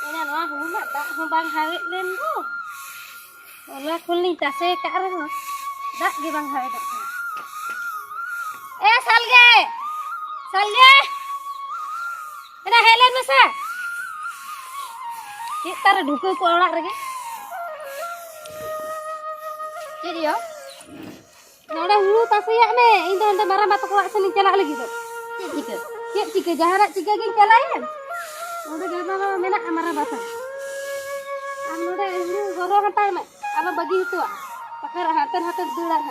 Ini anu huma dak bang hawit len tu. Olah kuling tase ka arah. Dak ge bang hawit dak. Salge. Salge. Ina helen masa. Kita duku ko orak rege. Jadi yo. Nada hulu tase ya me. Indo ente marah batok lak seni celak lagi tu. Cik jika jaharat jika geng calayan. Udah gimana menak amarah basah. Anu deh ini goro hantai mak. Apa bagi itu ah? Pakai hatan dulan.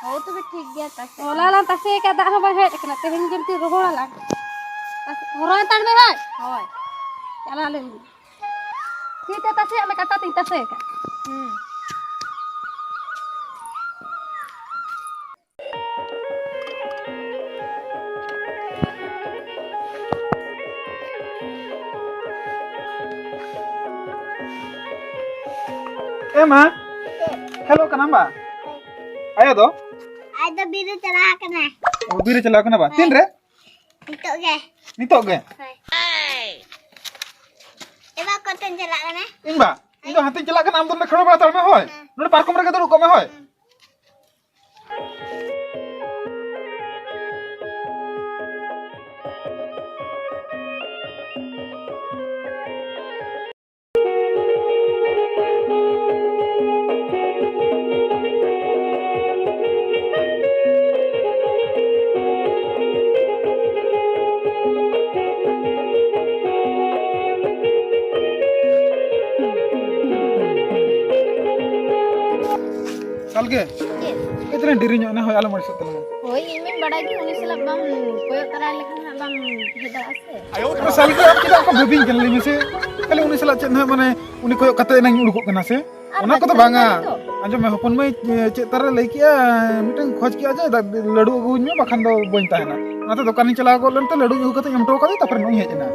Oh tu betul dia tas. Oh lah tasnya kada apa het kena tehing jenti roho lah. Tas goro hantai me hai. Hoi. Jalan lagi. Kita tasnya mak kata ting tasnya kan. Ma, hello kenapa? Ayo do. Ada biru celah kena. Oh, biru celak kenapa? Tin re? Nitok ke? Nitok ge. Coba konten celah kena. Ingba, indo hati celak kan amton kharo bata me hoy. Node parkom rega do ko me hoy. Salge. Iतना diri nyok na hoy alam marsat telang. Hoi ini bada gi uni selak bang koyo tara lekan bang heda ase. Ayo salge am kita ko bebing kan limi se. Kali uni salat cek na mane uni koyo kata nang ulukuk kana se. Ona ko to banga. Anjo me hopon mai cek tara lei kia miteng khoj ki aja ladu aguñ me bakan do boñ tahena. Nata dokan ni chala ko len te ladu agu kata em to kali tapar noi hejna.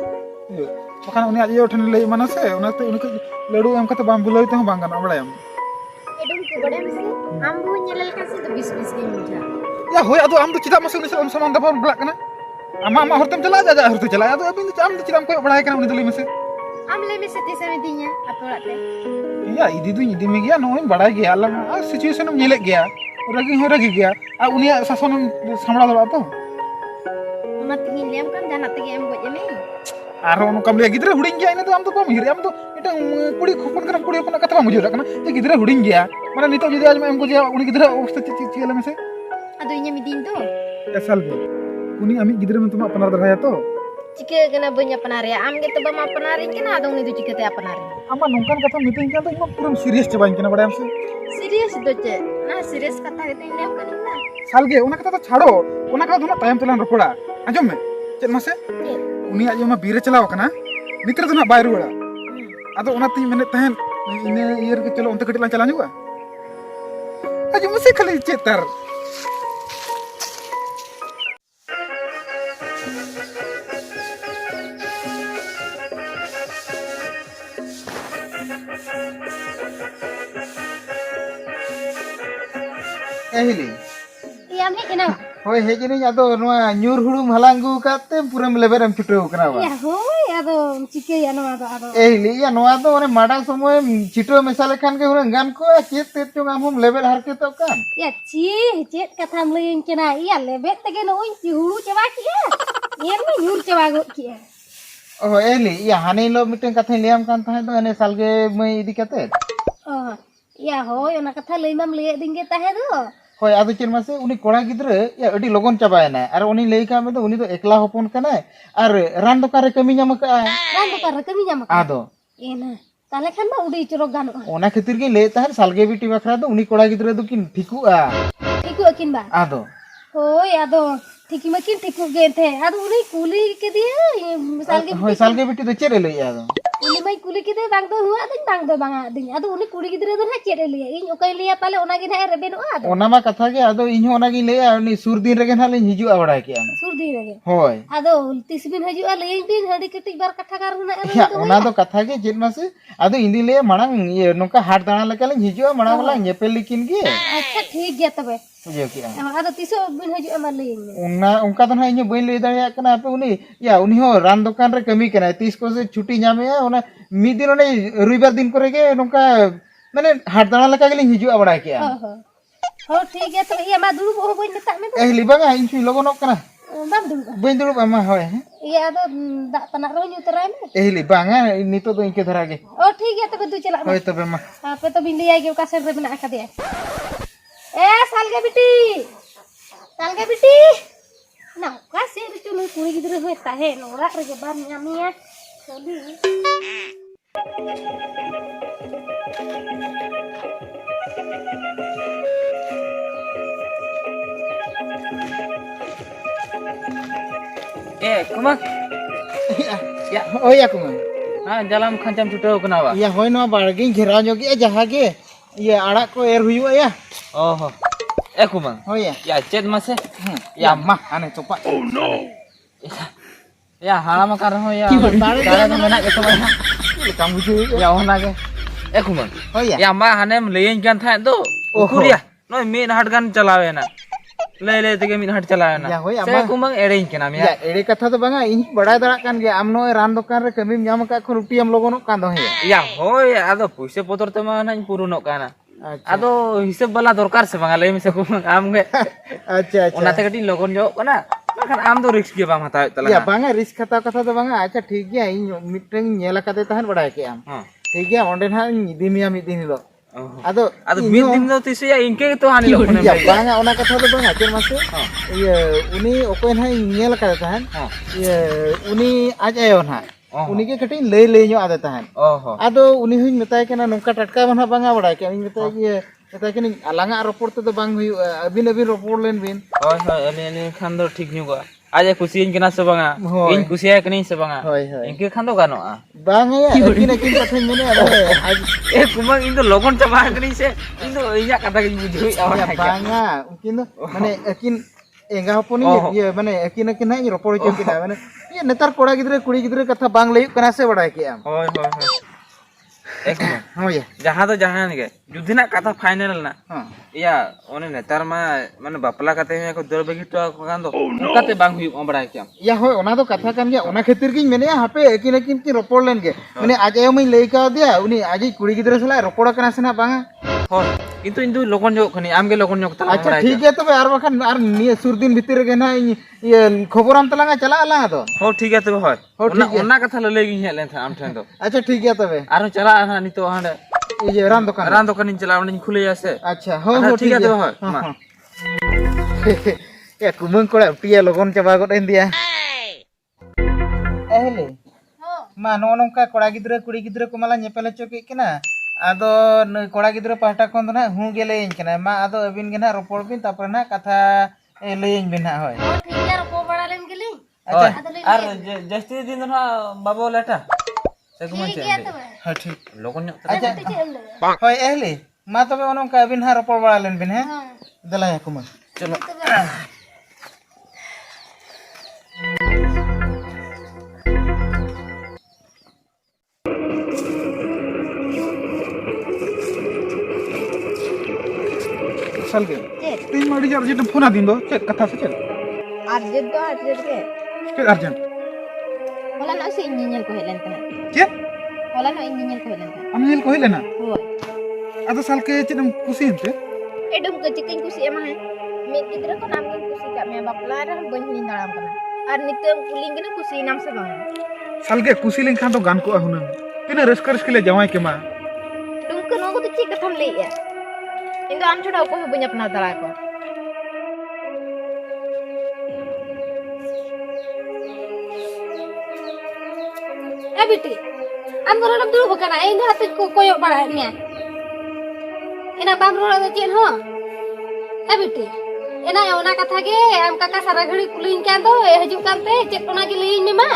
Bakan uni aja uthon lei mana se onate uni ko ladu em kata bam buloi te bang kana badayam. Edung ke bada mesti ambu nyelal kasih tu bis ni muda. Ya hoy ado am do cita masuk ni am samang dapur belak kana. Ama hortem chala aja hortem chala ado abin am do cita am koyo badai kana uni doli mese. Am le mesti tisa medinya atau late. Iya, idi me gaya no badai gaya alam situation am nyelek gaya. Ragi gaya. Uni sason samra dolo to. Ona tingin liam kan jangan tegi am buat jeme. Aro no kam le gidra huding gaya ina to am to bam hiri am to eta kudi khopon kana kudi khopon kata bam bujura kana te gidra huding gaya. Mane nito jodi aj em ko je uni gidra obstha chi ala mese. Aduh inya midin tu. Asal be. Uni ami gidra men tuma panar daraya to. Jika kena banyak penari, am gitu bama penari kena ada uni tu jika tiap penari. Ama nongkan kata meeting kan to ima puram serius cobain kana badayam se. Serius tu je. Nah serius kata itu ini am kan ina. Salge una kata to chhado. Una kata duna tayam telan rokoda. Anjom me. Chet mase? Uni aja ma bire chalaw kana. Nitra duna bay ruwada. Ado una tin mene tahen ine year ke chalo onte kati lan chalan juga. Aja mase khali chetar. Ehili. Iya mi kena. Hoy hejini ado noa nyur hudum halangu kate puram leberam chuteu kana ba. Ya hoi aduh cike ya no aduh. Ehili ya noa do one madang somoy chito mesale khan ke hurang gan ko chet tet chung amhum level harke to kan. Ya cet kata melayan kena. Iya lebet tege no un hulu cewa kia. Iya mi nyur cewa go kia. Oh ehili ya hani lo miteng katha liam kan tahe do ane salge mai idi kate. Oh iya hoi ona kata lei mam lei dingge tahe do. Hoy ado chen mase uni kora gidre ya adi logon chabaena ar uni lei ka me do uni do ekla hopon kana ar ran do kare kami nyam ka. Ran do kare kami nyam ka. Ado. Ena tale khan ba udi chorok ganoa. Ona khatir ge lei tahar salge biti bakra do uni kora gidre do kin thiku a. Thiku akin ba. Ado. Hoi ado thiki makin thiku ge the. Ado uni kuli ke dia salge. Hoy salge biti do chere lei ado. Uni mai kuli ke dia bang do huwa ding bang do banga ding. Ado uni kuli gidre do ha chere lei. In okai lei pale ona ge na rebe no ado. Ona ma katha ge ado inho ona gi lei uni sur din rege na le hiju a bada ki am. Sur di rege. Hoy. Ado tisbin haju a lei bin hadi keti bar katha kar huna Ya ona do katha ge jet mase ado indi le manang ye noka hat dana le kale hiju a manang la nyepel likin ge. अच्छा ठीक गया तबे बुझे किया ᱟᱫᱚ ᱛᱤᱥᱚᱜ ᱵᱤᱱ ᱦᱤᱡᱩᱜᱼᱟ ᱢᱟ ᱞᱟᱹᱭᱟᱹᱧ ᱢᱮ उन्ना उनका तो ना इन्हें बई ले दाड़िया कना पे उनी या उनी हो रान दुकान रे कमी कना तीस को से छुट्टी नामे उना मी दिन उनी रविवार दिन करे के नोका माने हाट दाना लका गेली हिजुआ बड़ा किया हो ठीक है तो iya मा दुड़ुब हो बई मेता मे ए लिबागा इन सुई लगोनक कना बाम दुड़ुब बई दुड़ुब अमा होय iya ado dak tanak ro nyu terain ए लिबागा नितो तो इनके धरा गे oh ठीक है तबे तू चला होय तबे मा apa तो बिन लिया के कासे रे बना का दे salga biti nah kasih itu lu kuri gitu hoy tahe norak re ban nyamia jadi Kumang. या होय या कुमा हाँ जालाम खंचम छुटो कना बा या होय नो बाड़गी घेरा जोगी जहा के ये आड़ा को एर हुयो या ओहो कुमang होय या चेत मसे या मा आने चोपा या हालाम कर हो या तारे तो मेना के समय काम बुझे या होना के kumang होय या मा हनेम लेइन kan था दो उकुरिया नो मीन हट गन चलावे ना ले ले तके मीन हट चलावे ना या होय से kumang एरेइन केना या एड़े कथा तो बांगा इन बड़ा दड़ा कान गे आम नो रान दुकान रे कमी ᱧᱟᱢ का खु रुपी हम लोगों नो कान दो है या होय आदो पुइसे पतर ते मा नाइन पुरुनो काना आदो हिसाब वाला दरकार से बांगा ले मिसे kumang आम गे अच्छा अच्छा ओनाते कटी लोगन जो कना बाखान आम दो रिस्क गे बाम हतावे तला या बांगा रिस्क खाता कथा तो बांगा अच्छा ठीक गया इन मिटन नेला कते तहन बड़ा के आम हां ठीक गया ओंडे ना दिमिया मि दिन लो आदो मिद दिन दो तिसिया इनके तो हानि लो या बांगा ओना कथा तो बांगा चेर मासे ये उनी ओकोय ना नेल कते तहन ये उनी आज आयो ना उनी के कटी ले ले ᱧᱚ आदे तहन ओहो आदो उनी हुई मेताय केना नोका टटका बना बांगा बड़ा के इन मेताय के मेताय के अलंगा रोपोर तो बांग हुई अबिन अबिन रोपोर लेन बिन ओय होय एने खान दो ठीक न्यू गो आज खुशियन केना से बांगा इन खुशिया कनी से बांगा होय होय इनके खान दो गानो आ बांगा या किन किन कथा मने आज कुमang इन दो लोगन चबा कनी से इन दो इया कथा के बुझुई आवा बांगा उनकिन माने अकिन एंगा होपनी ये माने अकिन अकिन ना रोपोर के किना माने ये नेतार कोड़ा गिदरे कुड़ी गिदरे कथा बांग लई कना से बड़ा के आम होय होय होय होय जहां तो जहां के जुदिना कथा फाइनल ना हां या ओने नेतार मा माने बापला कते में को दर बगी तो कान दो कते बांग हुई बड़ा के या होय ओना दो कथा कान गया ओना खातिर की मेने हापे अकिन अकिन की रोपोर लेन के माने आज आयो मई लई का दिया उनी आज कुड़ी गिदरे सला रोपोड़ कना से ना बांगा होय किंतु इन दो लोगन जो खनी आम के लोगन जो तला अच्छा ठीक है तबे आर बखन आर निये सुर दिन भीतर के ना ये खबर हम तलांगा चला आला तो हो ठीक है तबे होय ओना कथा ले लेगी हे लेन था आम ठन दो अच्छा ठीक है तबे आरो चला ना नि तो हांडे ये रान दुकान इन चला इन खुले से अच्छा हो हो ठीक है तबे होय मा या कुमंग कोड़ा पिया लोगन चबा गड एन दिया एहले मा नो नोंका कोड़ा गिदरे कुड़ी गिदरे को माला नेपेल चोके केना आदो कोड़ा गिदरे पाटा कोन ना हु गेले इन केना मा आदो अबिन गेना रोपोड़ बिन तापर ना कथा लेइन बिन ना होय ठीक है रोपो बड़ा लेन गेली अच्छा और जस्ती दिन ना बाबू लेटा से कुमन ठीक है तबे हां ठीक लोगन अच्छा होय एहले मा तबे ओनोंका अबिन हा रोपोड़ बड़ा लेन बिन है दला या कुमंग चलो सल के तीन माड़ी अर्जेंट फोन आ दिन दो चेक कथा से चल अर्जेंट के चेक अर्जेंट होला ना से इंजीनियर को हेलन था के होला ना इंजीनियर को हेलन था अमनिल को हिलेना होय आदो साल के चेदम खुशी हते एडम के चिकन कुसी एमा है मे गिदरा को नाम के कुसी का मे बापला रे बन हिनी दाड़ाम कना और नितम कुलिंग के कुसी नाम से बांगा साल के खुशी लेन तो गान को हुना तिना रस्कर के ले जवाई के मा तुम को नो को तो चिक कथम ले या इन दो आम छोड़ा को बन अपना दाड़ा को ए बेटी आम को रम दुरु बकना इन हाथ को कोयो बड़ा मिया एना बाम रोड़ा दो चेन हो ए बेटी एना ओना कथा के आम काका सारा घड़ी कुलिन के दो हजू कानते चेक कोना के लेइन में मा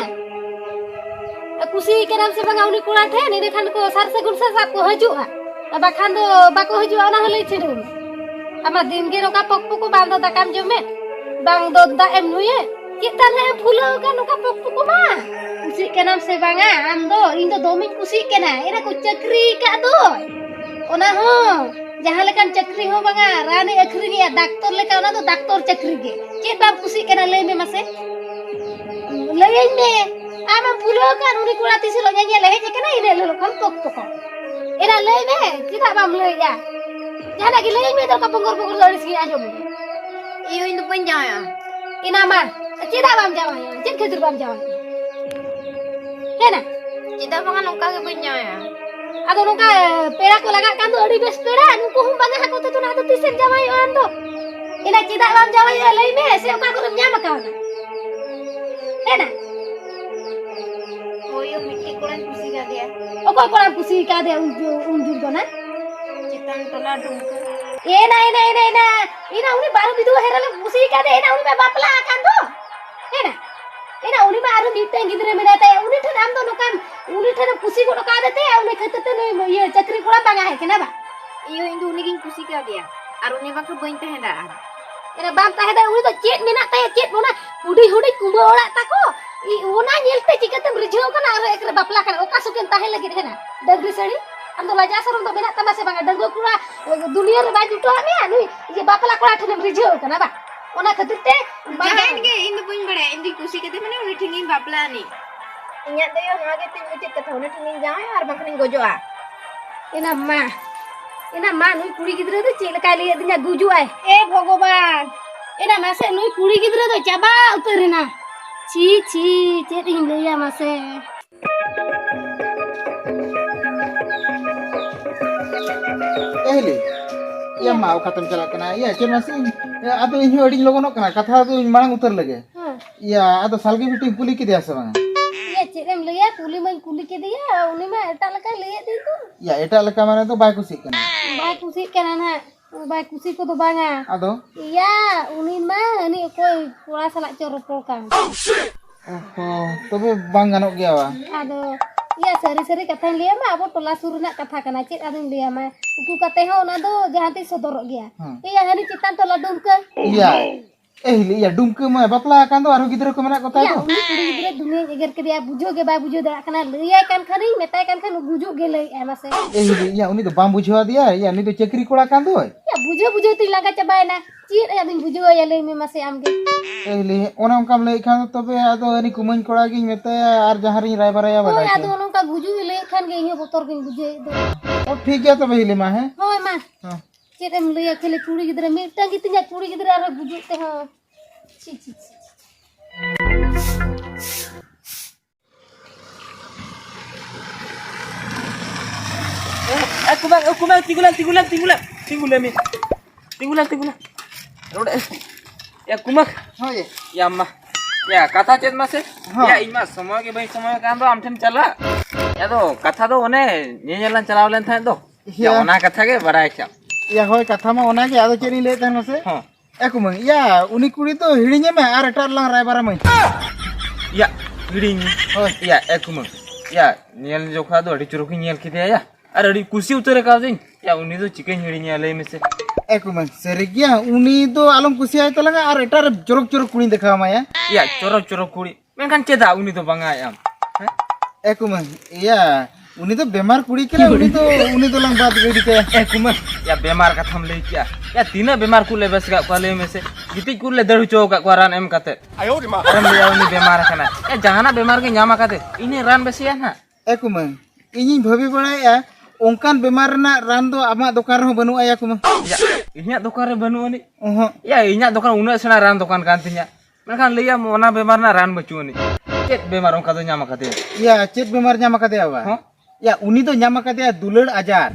कुसी के नाम से बंगा उनी कुड़ा थे ने खान को सार से गुण से सब को हजू आ बाखान दो बाको हजू ना हले छेडू आमा दिन के रोका पकपको बांधो दा काम जो में बांग दो दा एम नुये कितना है फूलो का नुका पकपको मा कुसी के नाम से बांगा आम दो इन दो मिन कुसी के ना एना को चक्री का दो ओना हो Jahan lekan cakri ho banga rani akhri ya doktor leka ona to doktor cakri ge chet bam kusi kana lay me mase lay me ama pulo kan uni kurati silo nyanyi lay je kana ine lo kan tok tok ina lay me tidak bam lay ya jangan lagi lay me to ka punggur dari sini aja me Iyo itu penjaya. ina ma tidak bam jawa ya jet khatir bam jawa kena Kita makan nongka ke penjaya. ado nungka pera ko laga kan to adi bes pera nuku hum banga hako to na to tisen jawa yo ando ina tidak bam jawa ya lay me se ka ko nyama ka kena Oh iyo miti kurang kusi ka dia. Okoy koran pusi ka de unjur do na Kita tola dungka. ina uni baru bidu herale pusi ka de ina uni ba bapla kan do ina uni ba aru miteng gidre menata uni than am do nokam uni than pusi ko ka dete uni khatate ne ye chakri kola banga hai kena ba Iyo itu unik kusi ka dia. Arunnya bang kebain teh dah. ina bam ta heda uni to chet mena ta chet bona hudi hudi kumba ora ta ko I una nyelte chikatem rijho kana aru ekre bapla kan oka suken ta he lagi hena dagri sari am do laja sarum do mena ta mase banga dango kura dunia re baju to ame anu ye bapla kola than rijho kana ba ona khatir te Jangan ke ini pun bade ini kusi ka mana unik tingin bapla ni. Inya to yo ngage tin ucit ka thone tingin jae ar bang ning gojoa. ina ma nui kuri gidre do chel ka liye dinya guju ai e bhogoban ina mase nui kuri gidre do chaba utarina chi chet in leya mase ehli ya mau katam chalak kana ya chen masih ya ado ini adi logonok kana katha tu marang utar lage ya ado salgi biti kuli ki dia sabang ye cherem leya kuli mai kuli ke dia uni ma eta laka leya di tu ya eta leka mane to bai kusi kana bai kusi kana na bai kusi ko do banga ado iya uni ma ni koi kura salak coropol kan oh tobe bang ganok gya wa ado iya seri katha leya ma abo tola suru nak katha kana chet adun leya ma uku kate ho na do jahan ti sodorok gya iya hani citan tola dumka iya ehli ya dumke ma bapla kan to aru gidra ko mena kota ya to uni kuri gidre dunia eger ke dia bujo ge ba bujo da kana leya kan khani metai kan bujo ge lei emase ehli ya uni to bam bujhawa dia ya ni to chakri kola kan to ya bujo ti laga cabai na cit ya din bujo ya lei me mase amge ehli ona kam lei kan tobe ado ani kumain kola gi meta ar jahari rai baraya hoy bada adu nongka bujo lei kan ge he botor ge bujo do oh ठीक है tobe hili ma he hoy ma हाँ cit em lei khele kuri gidre meta gitinya kuri gidre ar bujo te ha ci Aku bang, tigulan mi. Tigulan. Udah, ya kumak. हाँ ये Ya mah. Ya kata chet mase. हाँ। Ya imas semua ke baik semua kan do am them chala. Ya do kata do one nyelan chalaw len thae do. Ya Ya। ona katha ge barai cha. या होय कथा मा ओना के आदो चेनी ले तन मसे हाँ। एको मंग या उनी कुड़ी तो हिड़िnye में आर एटार लांग रायबारा में Ya giring. होय Ya ekumang. Ya nyel jokha do adi churuk nyel kide ya. Ar adi kusi utare ka jing. Ya uni do chicken hirinya le mese. एको मंग सेरिगिया उनी तो आलम कुसिया तो लगा आर एटार चोरक चोरक कुड़ी देखा माया Ya corok kuri. Menkan ceda uni do banga am. एको मंग या उनी तो बीमार कुड़ी के उनी तो लंग बात गई के Ekumang. Ya bemar katham le kya. Ya tina bemar ku le bes ga kwale mese. Gitik ku le daru chok ka ran em kate. Ayo di ma. Ram le uni bemar kana. Ya jahana bemar ke nyama kate. Ini ran besi ya na. एको मंग इनी भबी बड़ाया ओंकान बीमार ना रान दो आमा दुकान रह बनु आया कुमा Ya inya dokan re banu ani. ओहो Ya inya dokan una sena ran dokan kan tinya. Menkan le ya ona bemar na ran bacu ani. Ket bemar on kate nyama kate. या चेत बीमार न्यामा कते आवा हाँ? या उनी तो न्यामा कते दुलड़ आजार